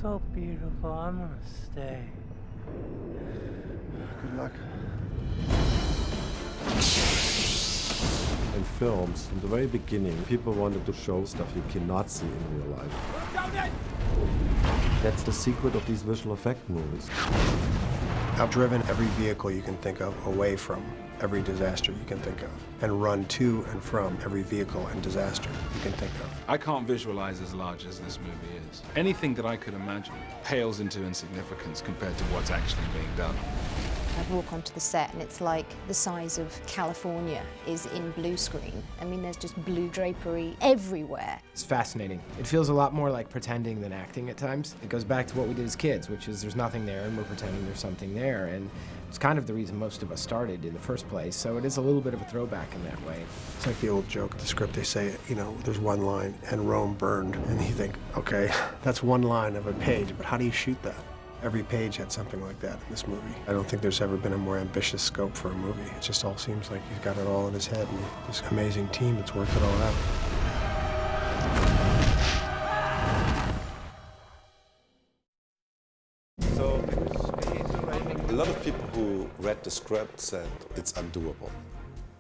so beautiful. I'm gonna stay. Good luck. In films, from the very beginning, people wanted to show stuff you cannot see in real life. That's the secret of these visual effect movies. I've driven every vehicle you can think of away from every disaster you can think of, and run to and from every vehicle and disaster you can think of. I can't visualize as large as this movie is. Anything that I could imagine pales into insignificance compared to what's actually being done. I walk onto the set and it's like the size of California is in blue screen. I mean, there's just blue drapery everywhere. It's fascinating. It feels a lot more like pretending than acting at times. It goes back to what we did as kids, which is there's nothing there and we're pretending there's something there. And it's kind of the reason most of us started in the first place. So it is a little bit of a throwback in that way. It's like the old joke, the script, they say, you know, there's one line, and Rome burned. And you think, okay, that's one line of a page, but how do you shoot that? Every page had something like that in this movie. I don't think there's ever been a more ambitious scope for a movie. It just all seems like he's got it all in his head, and this amazing team that's worked it all out. So, a lot of people who read the script said it's undoable.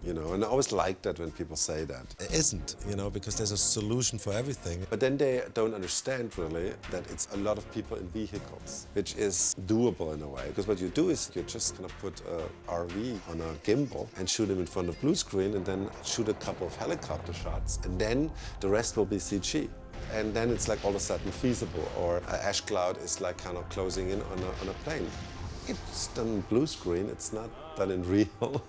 You know, and I always like that when people say that. It isn't, you know, because there's a solution for everything. But then they don't understand really that it's a lot of people in vehicles, which is doable in a way. Because what you do is you just kind of put a RV on a gimbal and shoot him in front of blue screen and then shoot a couple of helicopter shots. And then the rest will be CG. And then it's like all of a sudden feasible, or an ash cloud is like kind of closing in on a plane. It's done in blue screen, it's not done in real.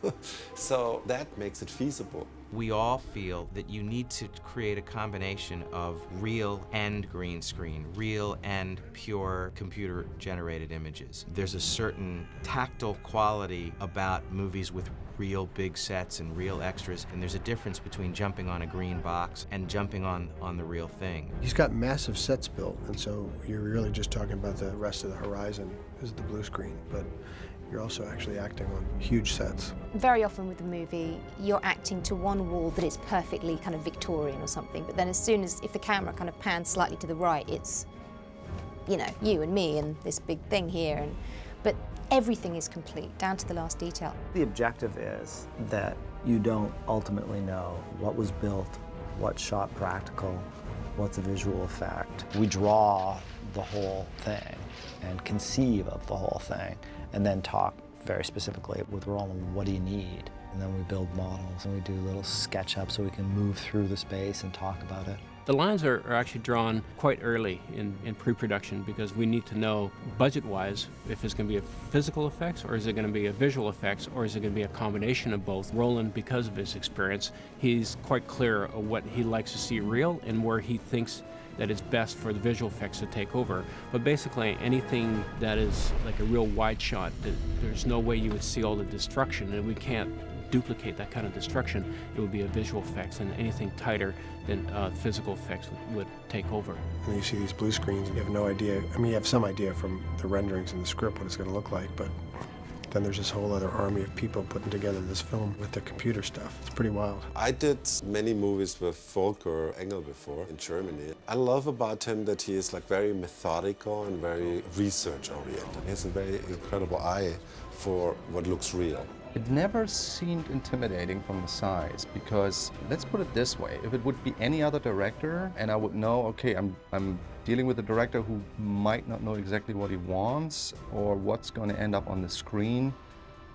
So that makes it feasible. We all feel that you need to create a combination of real and green screen, real and pure computer-generated images. There's a certain tactile quality about movies with real big sets and real extras, and there's a difference between jumping on a green box and jumping on the real thing. He's got massive sets built, and so you're really just talking about the rest of the horizon is the blue screen, but you're also actually acting on huge sets. Very often with the movie, you're acting to one wall that is perfectly kind of Victorian or something, but then as soon as, if the camera kind of pans slightly to the right, it's, you know, you and me and this big thing here, but everything is complete, down to the last detail. The objective is that you don't ultimately know what was built, what's shot practical, what's a visual effect. We draw the whole thing and conceive of the whole thing, and then talk very specifically with Roland, what do you need? And then we build models and we do little SketchUp so we can move through the space and talk about it. The lines are actually drawn quite early in pre-production because we need to know budget-wise if it's going to be a physical effects or is it going to be a visual effects or is it going to be a combination of both. Roland, because of his experience, he's quite clear of what he likes to see real and where he thinks that it's best for the visual effects to take over. But basically anything that is like a real wide shot, there's no way you would see all the destruction, and we can't duplicate that kind of destruction. It would be a visual effects, and anything tighter than physical effects would take over. When you see these blue screens, you have no idea. I mean, you have some idea from the renderings in the script what it's going to look like, but then there's this whole other army of people putting together this film with the computer stuff. It's pretty wild. I did many movies with Volker Engel before in Germany. I love about him that he is like very methodical and very research oriented. He has a very incredible eye for what looks real. It never seemed intimidating from the size because, let's put it this way, if it would be any other director and I would know, okay, I'm dealing with a director who might not know exactly what he wants or what's going to end up on the screen,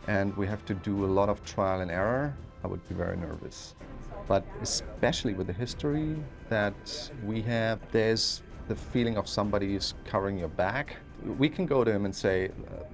and we have to do a lot of trial and error, I would be very nervous. But especially with the history that we have, there's the feeling of somebody is covering your back. We can go to him and say,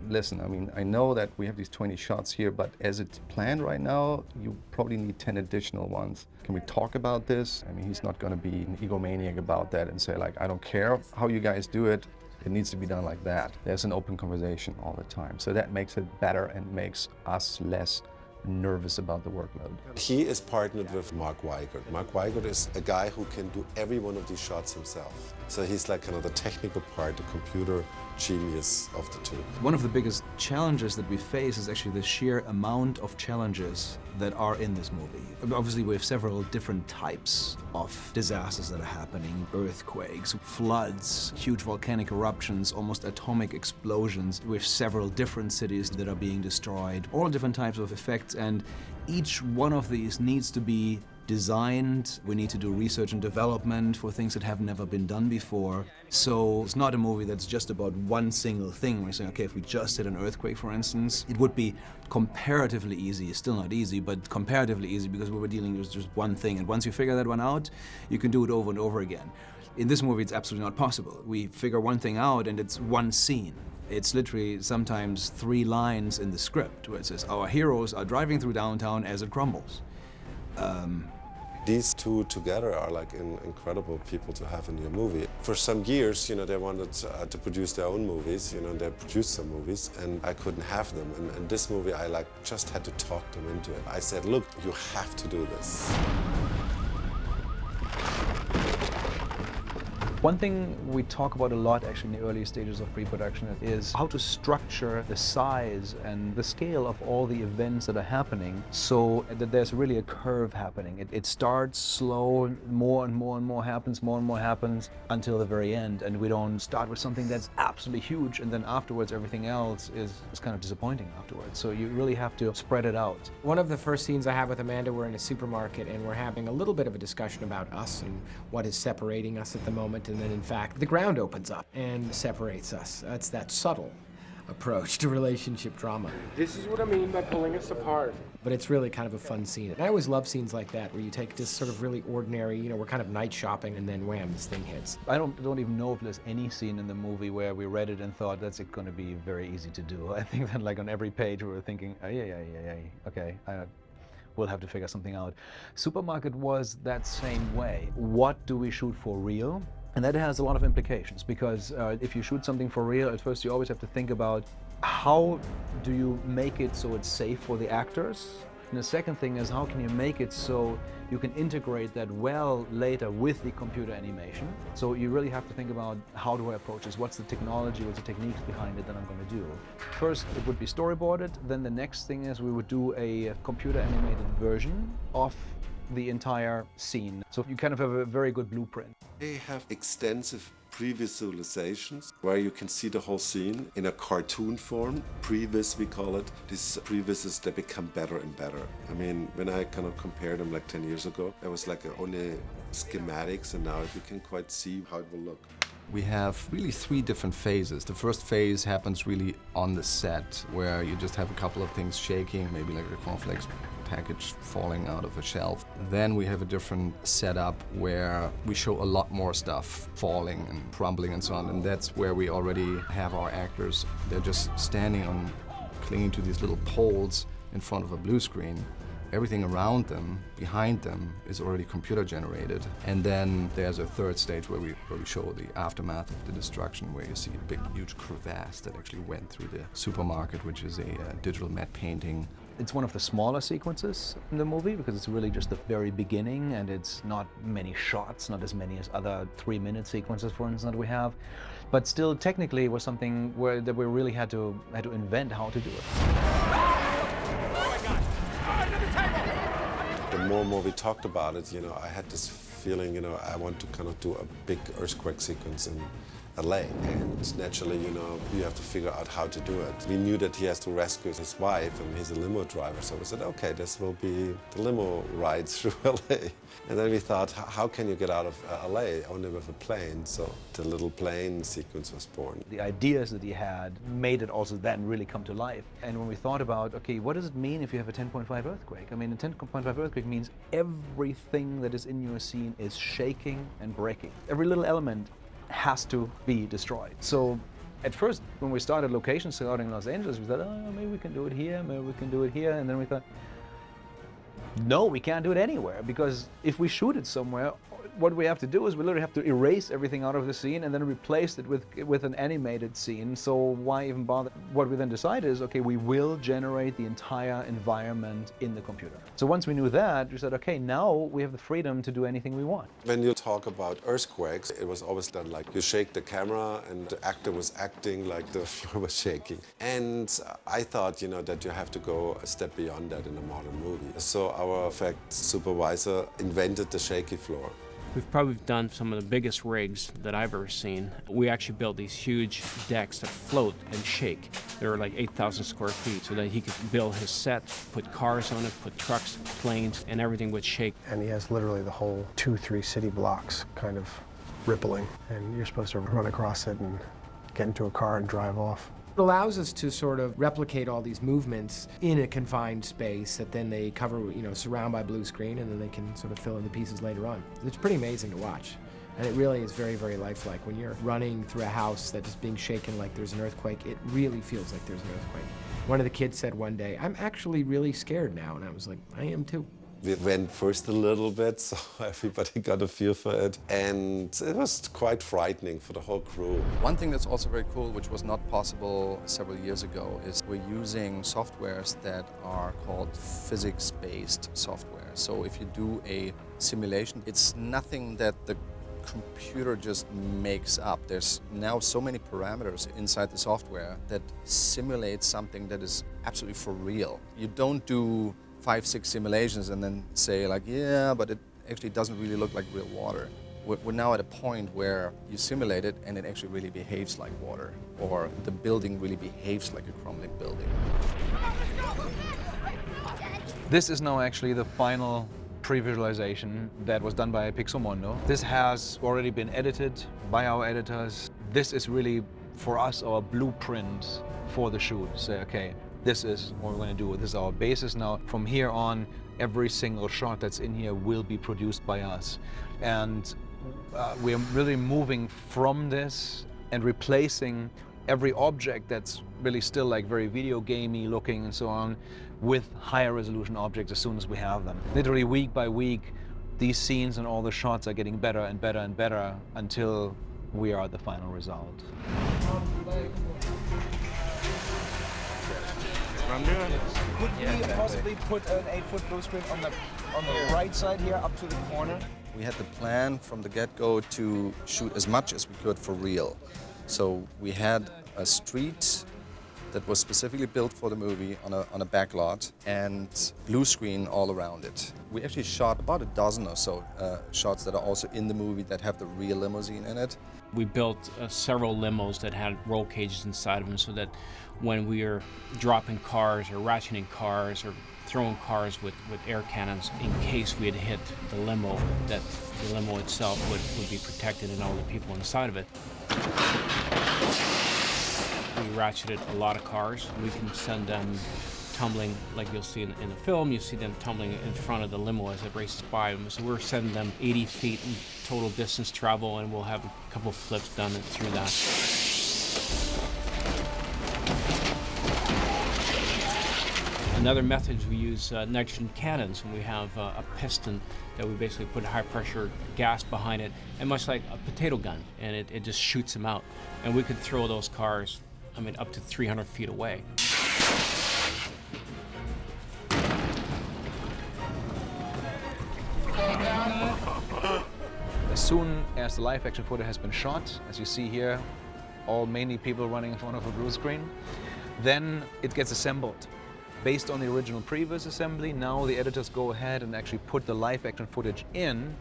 listen, I mean, I know that we have these 20 shots here, but as it's planned right now, you probably need 10 additional ones. Can we talk about this? I mean, he's not going to be an egomaniac about that and say, like, I don't care how you guys do it. It needs to be done like that. There's an open conversation all the time. So that makes it better and makes us less nervous about the workload. He is partnered with Mark Weigert. Mark Weigert is a guy who can do every one of these shots himself. So he's like kind of the technical part, the computer genius of the two. One of the biggest challenges that we face is actually the sheer amount of challenges that are in this movie. Obviously, we have several different types of disasters that are happening. Earthquakes, floods, huge volcanic eruptions, almost atomic explosions. We have several different cities that are being destroyed. All different types of effects, and each one of these needs to be designed. We need to do research and development for things that have never been done before. So it's not a movie that's just about one single thing. We're saying, okay, if we just had an earthquake, for instance, it would be comparatively easy. It's still not easy, but comparatively easy because we were dealing with just one thing. And once you figure that one out, you can do it over and over again. In this movie, it's absolutely not possible. We figure one thing out and it's one scene. It's literally sometimes 3 lines in the script where it says, our heroes are driving through downtown as it crumbles. These two together are like incredible people to have in your movie. For some years, you know, they wanted to produce their own movies, you know, and they produced some movies, and I couldn't have them. And this movie, I like just had to talk them into it. I said, look, you have to do this. One thing we talk about a lot actually in the early stages of pre-production is how to structure the size and the scale of all the events that are happening so that there's really a curve happening. It starts slow, more and more happens, more and more happens until the very end, and we don't start with something that's absolutely huge and then afterwards everything else is kind of disappointing afterwards. So you really have to spread it out. One of the first scenes I have with Amanda, we're in a supermarket and we're having a little bit of a discussion about us and what is separating us at the moment. And then, in fact, the ground opens up and separates us. That's that subtle approach to relationship drama. This is what I mean by pulling us apart. But it's really kind of a fun scene. And I always love scenes like that, where you take this sort of really ordinary, you know, we're kind of night shopping, and then wham, this thing hits. I don't even know if there's any scene in the movie where we read it and thought that's going to be very easy to do. I think that like on every page we were thinking, oh, yeah, okay, we'll have to figure something out. Supermarket was that same way. What do we shoot for real? And that has a lot of implications because if you shoot something for real, at first you always have to think about how do you make it so it's safe for the actors? And the second thing is how can you make it so you can integrate that well later with the computer animation? So you really have to think about how do I approach this? What's the technology, what's the techniques behind it that I'm going to do? First, it would be storyboarded. Then the next thing is we would do a computer animated version of the entire scene. So you kind of have a very good blueprint. They have extensive pre-visualizations where you can see the whole scene in a cartoon form. Previs, we call it. These previses, they become better and better. I mean, when I kind of compared them like 10 years ago, it was like only schematics, and now you can quite see how it will look. We have really 3 different phases. The first phase happens really on the set, where you just have a couple of things shaking, maybe like a cornflakes package falling out of a shelf. Then we have a different setup where we show a lot more stuff falling and crumbling and so on, and that's where we already have our actors. They're just standing on, clinging to these little poles in front of a blue screen. Everything around them, behind them, is already computer generated. And then there's a third stage where we show the aftermath of the destruction, where you see a big, huge crevasse that actually went through the supermarket, which is a digital matte painting. It's one of the smaller sequences in the movie because it's really just the very beginning and it's not many shots, not as many as other 3-minute sequences, for instance, that we have. But still, technically, it was something that we really had to invent how to do it. The more and more we talked about it, you know, I had this feeling, you know, I want to kind of do a big earthquake sequence in LA. And naturally, you know, you have to figure out how to do it. We knew that he has to rescue his wife, and he's a limo driver. So we said, okay, this will be the limo ride through LA. And then we thought, how can you get out of LA? Only with a plane. So the little plane sequence was born. The ideas that he had made it also then really come to life. And when we thought about, okay, what does it mean if you have a 10.5 earthquake? I mean, a 10.5 earthquake means everything that is in your scene is shaking and breaking. Every little element has to be destroyed. So at first, when we started location scouting in Los Angeles, we thought, oh, maybe we can do it here, maybe we can do it here. And then we thought, no, we can't do it anywhere, because if we shoot it somewhere, what we have to do is we literally have to erase everything out of the scene and then replace it with an animated scene. So why even bother? What we then decided is, okay, we will generate the entire environment in the computer. So once we knew that, we said, okay, now we have the freedom to do anything we want. When you talk about earthquakes, it was always done like you shake the camera and the actor was acting like the floor was shaking. And I thought, you know, that you have to go a step beyond that in a modern movie. So our effects supervisor invented the shaky floor. We've probably done some of the biggest rigs that I've ever seen. We actually built these huge decks that float and shake. They're like 8,000 square feet, so that he could build his set, put cars on it, put trucks, planes, and everything would shake. And he has literally the whole 2-3 city blocks kind of rippling, and you're supposed to run across it and get into a car and drive off. It allows us to sort of replicate all these movements in a confined space that then they cover, you know, surround by blue screen, and then they can sort of fill in the pieces later on. It's pretty amazing to watch. And it really is very, very lifelike. When you're running through a house that is being shaken like there's an earthquake, it really feels like there's an earthquake. One of the kids said one day, "I'm actually really scared now." And I was like, I am too. We went first a little bit, so everybody got a feel for it. And it was quite frightening for the whole crew. One thing that's also very cool, which was not possible several years ago, is we're using softwares that are called physics-based software. So if you do a simulation, it's nothing that the computer just makes up. There's now so many parameters inside the software that simulate something that is absolutely for real. You don't do 5-6 simulations and then say like, yeah, but it actually doesn't really look like real water. We're now at a point where you simulate it and it actually really behaves like water, or the building really behaves like a crumbling building. This is now actually the final pre-visualization that was done by Pixelmondo. This has already been edited by our editors. This is really, for us, our blueprint for the shoot. Say, okay, this is what we're going to do. This is our basis now. From here on, every single shot that's in here will be produced by us. And we're really moving from this and replacing every object that's really still like very video gamey looking and so on with higher resolution objects as soon as we have them. Literally week by week, these scenes and all the shots are getting better and better and better until we are at the final result. Could we possibly put an 8-foot blue screen on the right side here up to the corner? We had the plan from the get-go to shoot as much as we could for real. So we had a street that was specifically built for the movie on a back lot and blue screen all around it. We actually shot about a dozen or so shots that are also in the movie that have the real limousine in it. We built several limos that had roll cages inside of them, so that when we are dropping cars or ratcheting cars or throwing cars with air cannons, in case we had hit the limo, that the limo itself would be protected and all the people inside of it. We ratcheted a lot of cars. We can send them tumbling, like you'll see in the film. You see them tumbling in front of the limo as it races by them. So we're sending them 80 feet in total distance travel, and we'll have a couple flips done through that. Another method is we use nitrogen cannons, and we have a piston that we basically put high pressure gas behind it, and much like a potato gun, and it just shoots them out. And we could throw those cars, I mean, up to 300 feet away. As soon as the live action footage has been shot, as you see here, all mainly people running in front of a blue screen, then it gets assembled. Based on the original previous assembly, now the editors go ahead and actually put the live action footage in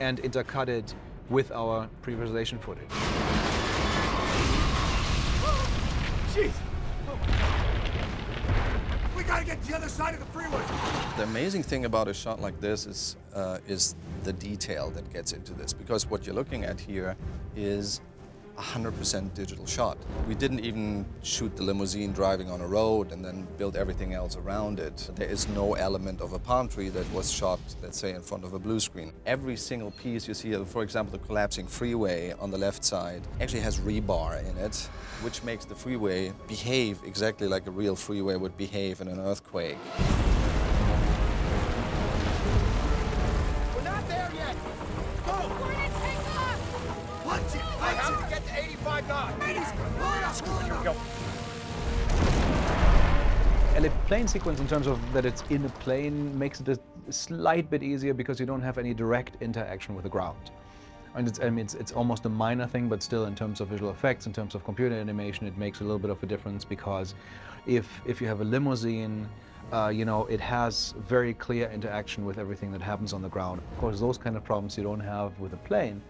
and intercut it with our pre-visualization footage. Jeez! We gotta get to the other side of the freeway! The amazing thing about a shot like this is the detail that gets into this, because what you're looking at here is 100% digital shot. We didn't even shoot the limousine driving on a road and then build everything else around it. There is no element of a palm tree that was shot, let's say, in front of a blue screen. Every single piece you see, for example, the collapsing freeway on the left side, actually has rebar in it, which makes the freeway behave exactly like a real freeway would behave in an earthquake. We're not there yet! Go Here we go. And the plane sequence, in terms of that it's in a plane, makes it a slight bit easier because you don't have any direct interaction with the ground. And it's almost a minor thing, but still, in terms of visual effects, in terms of computer animation, it makes a little bit of a difference, because if you have a limousine, you know, it has very clear interaction with everything that happens on the ground. Of course, those kind of problems you don't have with a plane.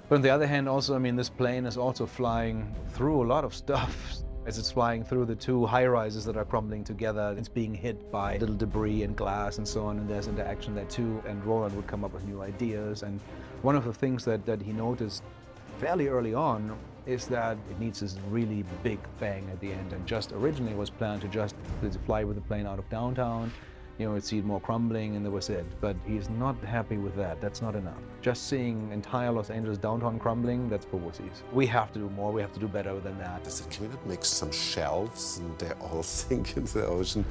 But on the other hand, also, I mean, this plane is also flying through a lot of stuff. As it's flying through the two high-rises that are crumbling together, it's being hit by little debris and glass and so on, and there's interaction there too, and Roland would come up with new ideas. And one of the things that he noticed fairly early on is that it needs this really big bang at the end, and just originally was planned to just fly with the plane out of downtown, you know, see more crumbling, and that was it. But he's not happy with that. That's not enough. Just seeing entire Los Angeles downtown crumbling, that's for wussies. We have to do more. We have to do better than that. I said, can we not make some shelves? And they all sink into the ocean.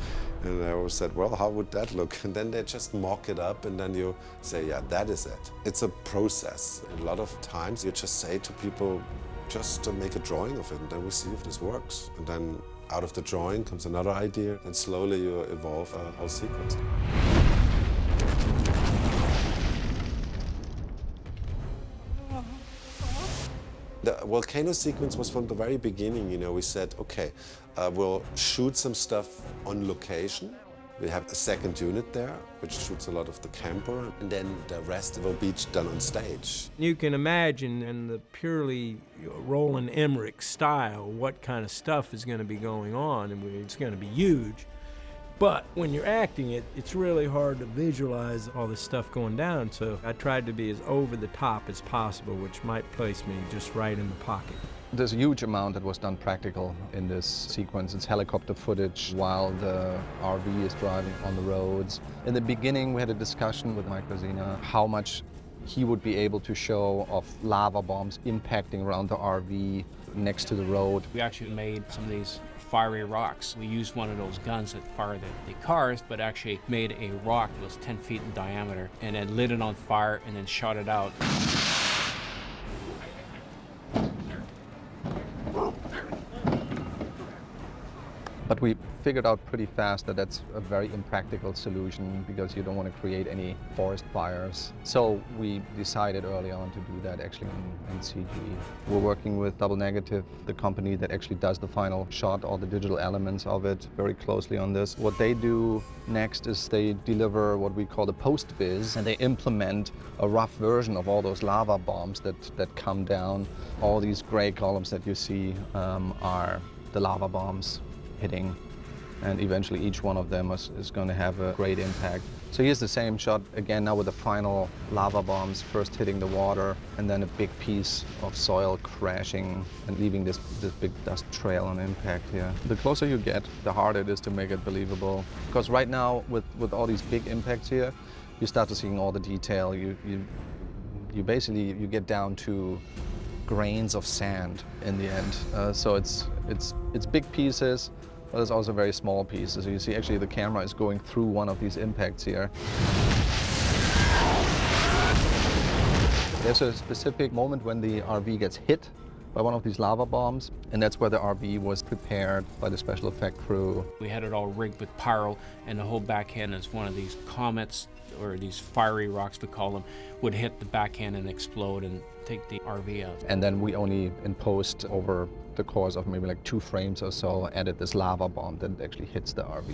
And I always said, well, how would that look? And then they just mock it up, and then you say, yeah, that is it. It's a process. And a lot of times you just say to people, just to make a drawing of it, and then we see if this works. And then out of the drawing comes another idea, and slowly you evolve a whole sequence. The volcano sequence was from the very beginning, you know, we said, okay, we'll shoot some stuff on location. We have a second unit there, which shoots a lot of the camper, and then the rest will be done on stage. You can imagine in the purely Roland Emmerich style what kind of stuff is going to be going on, and it's going to be huge. But when you're acting it, it's really hard to visualize all this stuff going down, so I tried to be as over the top as possible, which might place me just right in the pocket. There's a huge amount that was done practical in this sequence. It's helicopter footage while the RV is driving on the roads. In the beginning, we had a discussion with Mike Rosina how much he would be able to show of lava bombs impacting around the RV next to the road. We actually made some of these fiery rocks. We used one of those guns that fire the cars, but actually made a rock that was 10 feet in diameter and then lit it on fire and then shot it out. But we figured out pretty fast that that's a very impractical solution because you don't want to create any forest fires. So we decided early on to do that actually in CG. We're working with Double Negative, the company that actually does the final shot, all the digital elements of it, very closely on this. What they do next is they deliver what we call the post-viz, and they implement a rough version of all those lava bombs that come down. All these gray columns that you see are the lava bombs hitting, and eventually each one of them is going to have a great impact. So here's the same shot again now with the final lava bombs first hitting the water, and then a big piece of soil crashing and leaving this big dust trail on impact here. The closer you get, the harder it is to make it believable, because right now with all these big impacts here, you start to see all the detail. You basically get down to grains of sand in the end. So it's big pieces, but it's also very small pieces. So you see actually the camera is going through one of these impacts here. There's a specific moment when the RV gets hit by one of these lava bombs, and that's where the RV was prepared by the special effect crew. We had it all rigged with pyro, and the whole backhand is one of these comets, or these fiery rocks we call them, would hit the backhand and explode and take the RV out. And then we only, in post, over the course of maybe like 2 frames or so, added this lava bomb that actually hits the RV.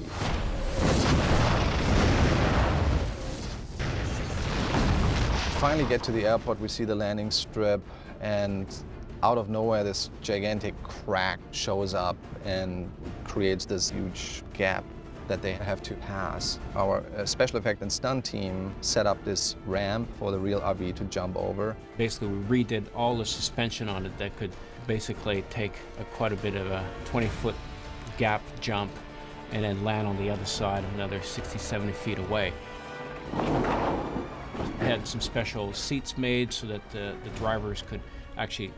Finally get to the airport, we see the landing strip, and out of nowhere this gigantic crack shows up and creates this huge gap that they have to pass. Our special effect and stunt team set up this ramp for the real RV to jump over. Basically, we redid all the suspension on it that could basically take quite a bit of a 20-foot gap jump and then land on the other side another 60, 70 feet away. Had some special seats made so that the drivers could actually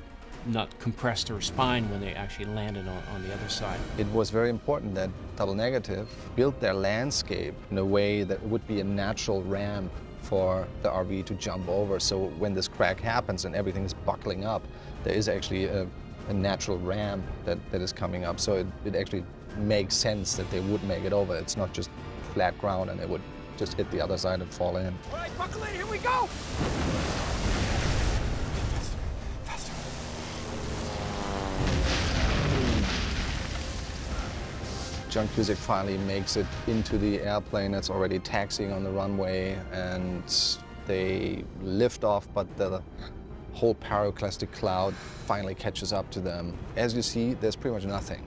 not compress their spine when they actually landed on the other side. It was very important that Double Negative built their landscape in a way that would be a natural ramp for the RV to jump over. So when this crack happens and everything is buckling up, there is actually a a natural ramp that is coming up. So it actually makes sense that they would make it over. It's not just flat ground and they would just hit the other side and fall in. All right, buckle in, here we go! John Cusack finally makes it into the airplane that's already taxiing on the runway, and they lift off, but the whole pyroclastic cloud finally catches up to them. As you see, there's pretty much nothing.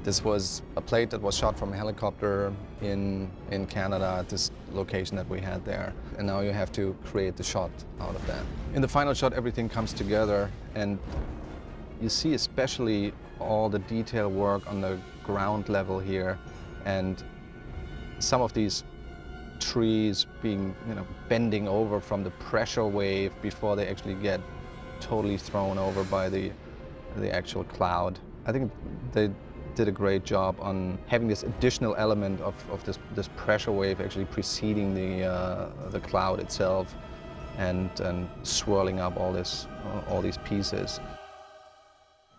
This was a plate that was shot from a helicopter in Canada at this location that we had there. And now you have to create the shot out of that. In the final shot, everything comes together, and you see especially all the detail work on the ground level here, and some of these trees being, bending over from the pressure wave before they actually get totally thrown over by the actual cloud. I think they did a great job on having this additional element of this pressure wave actually preceding the cloud itself, and swirling up all these pieces.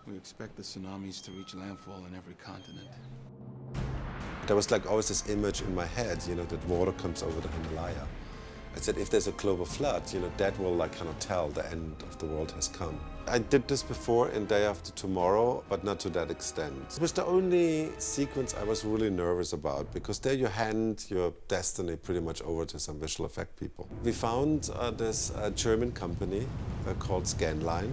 We expect the tsunamis to reach landfall in every continent. There was like always this image in my head, that water comes over the Himalaya. I said, if there's a global flood, that will kind of tell the end of the world has come. I did this before in Day After Tomorrow, but not to that extent. It was the only sequence I was really nervous about, because there you hand your destiny pretty much over to some visual effect people. We found this German company called Scanline.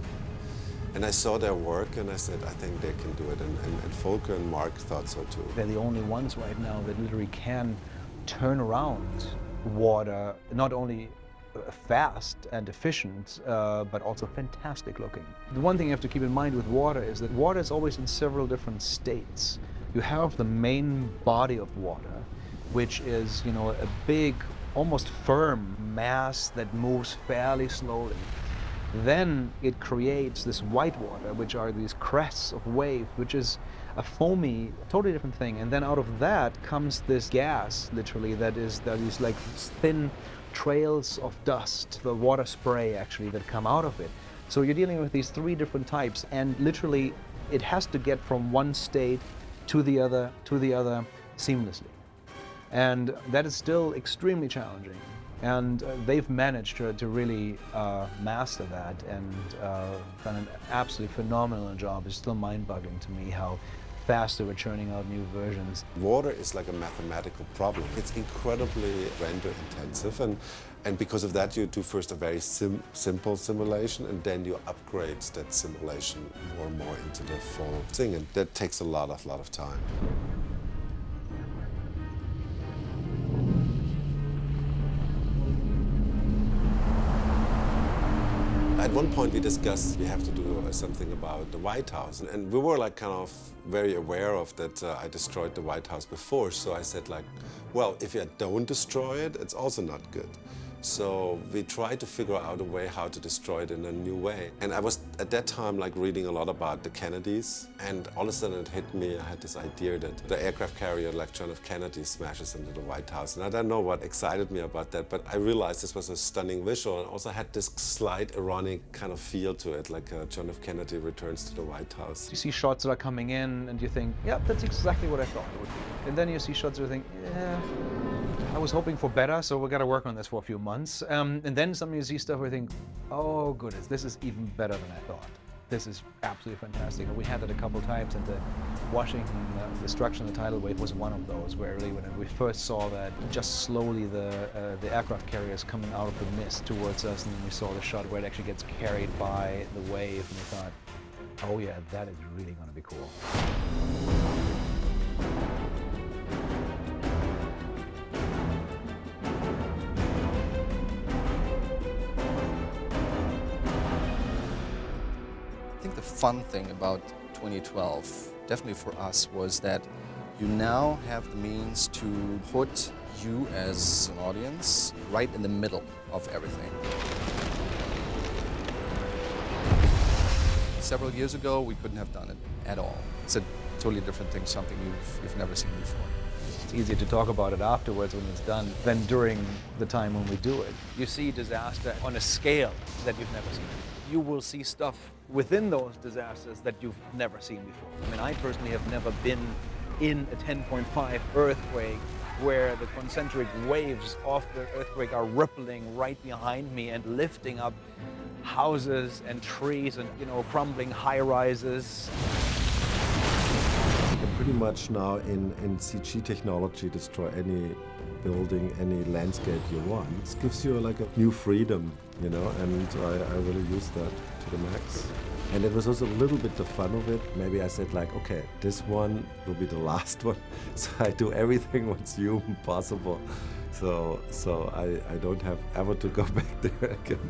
And I saw their work and I said, I think they can do it. And Volker and Mark thought so too. They're the only ones right now that literally can turn around water, not only fast and efficient, but also fantastic looking. The one thing you have to keep in mind with water is that water is always in several different states. You have the main body of water, which is, a big, almost firm mass that moves fairly slowly. Then it creates this white water, which are these crests of wave, which is a foamy, totally different thing. And then out of that comes this gas, literally, that is like thin trails of dust, the water spray actually that come out of it. So you're dealing with these three different types, and literally it has to get from one state to the other seamlessly. And that is still extremely challenging. And they've managed to really master that and done an absolutely phenomenal job. It's still mind-boggling to me how fast they were churning out new versions. Water is like a mathematical problem. It's incredibly render intensive, and because of that you do first a very simple simulation, and then you upgrade that simulation more and more into the full thing, and that takes a lot of time. At one point we discussed we have to do something about the White House, and we were kind of very aware of that I destroyed the White House before, so I said well, if I don't destroy it, it's also not good. So we tried to figure out a way how to destroy it in a new way. And I was at that time reading a lot about the Kennedys, and all of a sudden it hit me, I had this idea that the aircraft carrier John F. Kennedy smashes into the White House. And I don't know what excited me about that, but I realized this was a stunning visual, and also had this slight ironic kind of feel to it, John F. Kennedy returns to the White House. You see shots that are coming in and you think, yeah, that's exactly what I thought it would be. And then you see shots where you think, yeah, I was hoping for better, so we've got to work on this for a few months. And then suddenly you see stuff where you think, oh goodness, this is even better than I thought. This is absolutely fantastic. And we had that a couple times, and the Washington destruction of the tidal wave was one of those, where really when we first saw that, just slowly the aircraft carriers coming out of the mist towards us, and then we saw the shot where it actually gets carried by the wave, and we thought, oh yeah, that is really going to be cool. I think the fun thing about 2012, definitely for us, was that you now have the means to put you as an audience right in the middle of everything. Several years ago, we couldn't have done it at all. It's a totally different thing, something you've never seen before. It's easier to talk about it afterwards when it's done than during the time when we do it. You see disaster on a scale that you've never seen before. You will see stuff within those disasters that you've never seen before. I mean, I personally have never been in a 10.5 earthquake where the concentric waves of the earthquake are rippling right behind me and lifting up houses and trees and, you know, crumbling high-rises. You can pretty much now in CG technology destroy any building, any landscape you want. It gives you like a new freedom, you know, and I really use that to the max. And it was also a little bit the fun of it. Maybe I said like, okay, this one will be the last one. So I do everything what's human possible. So I don't have ever to go back there again.